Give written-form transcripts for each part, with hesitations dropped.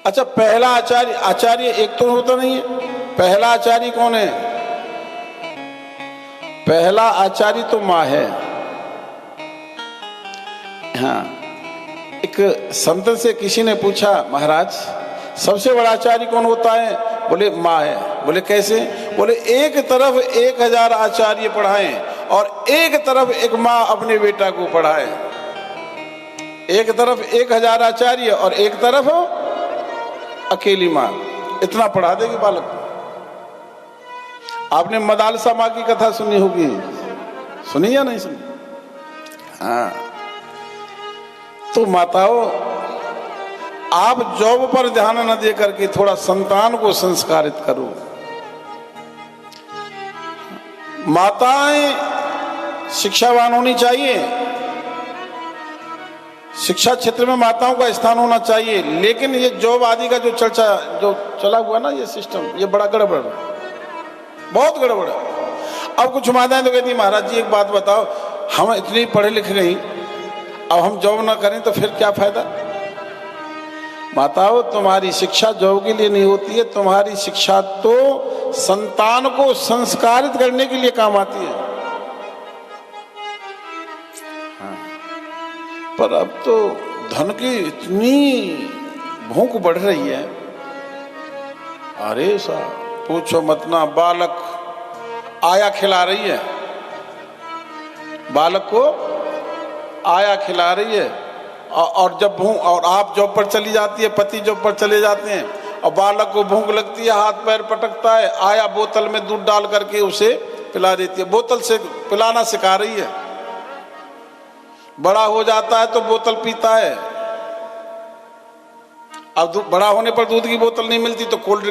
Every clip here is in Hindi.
अच्छा, पहला आचार्य, आचार्य एक तो होता नहीं है। पहला आचार्य कौन है? पहला आचार्य तो माँ है। हाँ, एक संत से किसी ने पूछा, महाराज सबसे बड़ा आचार्य कौन होता है? बोले माँ है। बोले कैसे? बोले एक तरफ 1000 आचार्य पढ़ाएं और एक तरफ एक माँ अपने बेटा को पढ़ाए। एक तरफ 1000 आचार्य और एक तरफ अकेली माँ, इतना पढ़ा देगी बालक को। आपने मदालसा माँ की कथा सुनी होगी, सुनी या नहीं सुनी? हाँ, तो माताओं, आप जॉब पर ध्यान न दे करके थोड़ा संतान को संस्कारित करो। माताएं शिक्षावान होनी चाहिए, शिक्षा क्षेत्र में माताओं का स्थान होना चाहिए। लेकिन ये जॉब आदि का जो चर्चा जो चला हुआ ना, ये सिस्टम, ये बड़ा गड़बड़, बहुत गड़बड़ है। अब कुछ माताएं तो कहती, महाराज जी एक बात बताओ, हम इतनी पढ़े लिखे गई, अब हम जॉब ना करें तो फिर क्या फायदा? माताओं, तुम्हारी शिक्षा जॉब के लिए नहीं होती है, तुम्हारी शिक्षा तो संतान को संस्कारित करने के लिए काम आती है। हाँ। पर अब तो धन की इतनी भूख बढ़ रही है, अरे साहब पूछो मत ना। बालक आया खिला रही है, बालक को आया खिला रही है, और जब भूख, और आप जॉब पर चली जाती है, पति जॉब पर चले जाते हैं, और बालक को भूख लगती है, हाथ पैर पटकता है, आया बोतल में दूध डाल करके उसे पिला देती है, बोतल से पिलाना सिखा रही है। बड़ा हो जाता है तो बोतल पीता है। अब बड़ा होने पर दूध की बोतल नहीं मिलती तो कोल्ड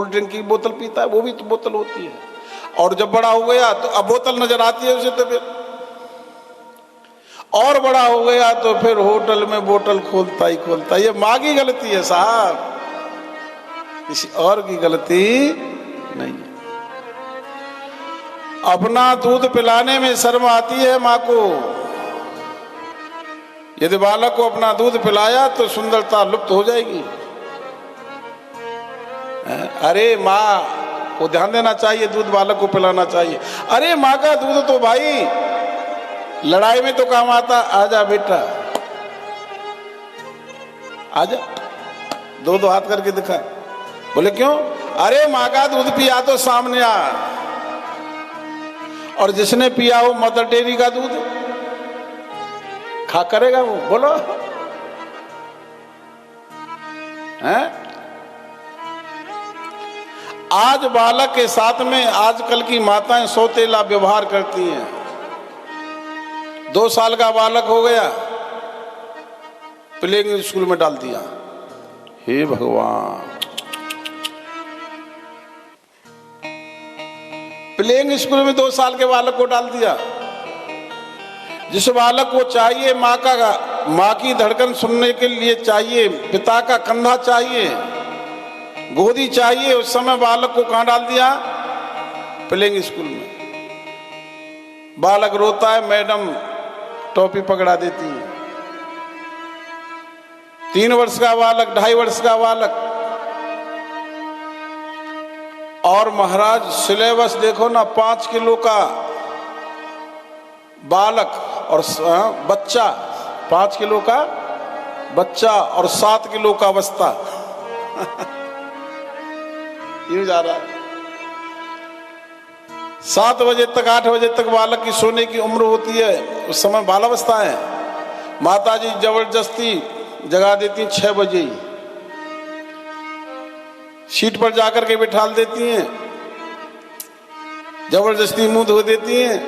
ड्रिंक की बोतल पीता है, वो भी तो बोतल होती है। और जब बड़ा हो गया तो अब बोतल नजर आती है उसे, तो फिर और बड़ा हो गया तो फिर होटल में बोतल खोलता ही खोलता। ये माँ की गलती है साहब, किसी और की गलती नहीं है। अपना दूध पिलाने में शर्म आती है माँ को। यदि बालक को अपना दूध पिलाया तो सुंदरता लुप्त हो जाएगी। अरे माँ को ध्यान देना चाहिए, दूध बालक को पिलाना चाहिए। अरे माँ का दूध तो भाई लड़ाई में तो काम आता। आजा बेटा, आजा, दो हाथ करके दिखा। बोले क्यों? अरे माँ का दूध पिया तो सामने आ। और जिसने पिया हो मदर डेयरी का दूध खा करेगा वो? बोलो हैं? आज बालक के साथ में आजकल की माताएं सौतेला व्यवहार करती हैं। 2 साल का बालक हो गया, प्लेइंग स्कूल में डाल दिया। हे भगवान, प्लेइंग स्कूल में 2 साल के बालक को डाल दिया। जिस बालक को चाहिए माँ की धड़कन सुनने के लिए चाहिए, पिता का कंधा चाहिए, गोदी चाहिए, उस समय बालक को कहां डाल दिया? प्लेइंग स्कूल में। बालक रोता है, मैडम टोपी पकड़ा देती है। 3 वर्ष का बालक, 2.5 वर्ष का बालक, और महाराज सिलेबस देखो ना, 5 किलो का बालक और बच्चा, 5 किलो का बच्चा और 7 किलो का बस्ता यूं जा रहा है। 7 बजे तक 8 बजे तक बालक की सोने की उम्र होती है, उस समय बालावस्था है। माताजी जबरदस्ती जगा देती 6 बजे, सीट पर जाकर के बिठा देती हैं, जबरदस्ती मुंह धो देती हैं,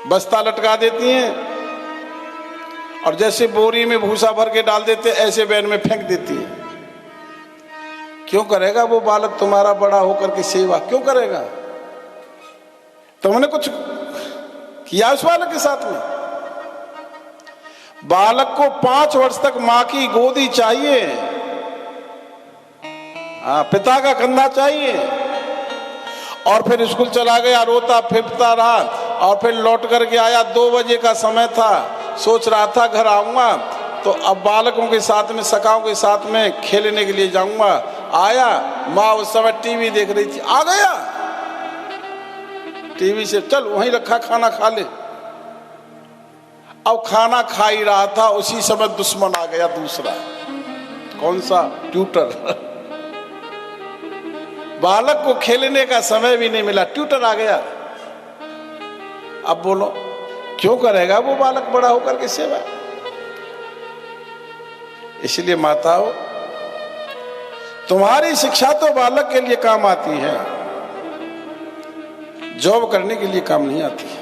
बस्ता लटका देती हैं, और जैसे बोरी में भूसा भर के डाल देते ऐसे बैन में फेंक देती हैं। क्यों करेगा वो बालक तुम्हारा बड़ा होकर के सेवा? क्यों करेगा? तुमने कुछ किया उस बालक के साथ में? बालक को 5 वर्ष तक माँ की गोदी चाहिए, पिता का कंधा चाहिए। और फिर स्कूल चला गया, रोता फिरता रहा, और फिर लौट करके आया, 2 बजे का समय था, सोच रहा था घर आऊंगा तो अब बालकों के साथ में, सखाओं के साथ में खेलने के लिए जाऊंगा। आया, माँ उस समय टीवी देख रही थी, आ गया टीवी से, चल वहीं रखा खाना खा ले। अब खाना खा ही रहा था, उसी समय दुश्मन आ गया दूसरा। कौन सा? ट्यूटर। बालक को खेलने का समय भी नहीं मिला, ट्यूटर आ गया। अब बोलो क्यों करेगा वो बालक बड़ा होकर के सेवा? इसलिए माताओं, तुम्हारी शिक्षा तो बालक के लिए काम आती है, जॉब करने के लिए काम नहीं आती।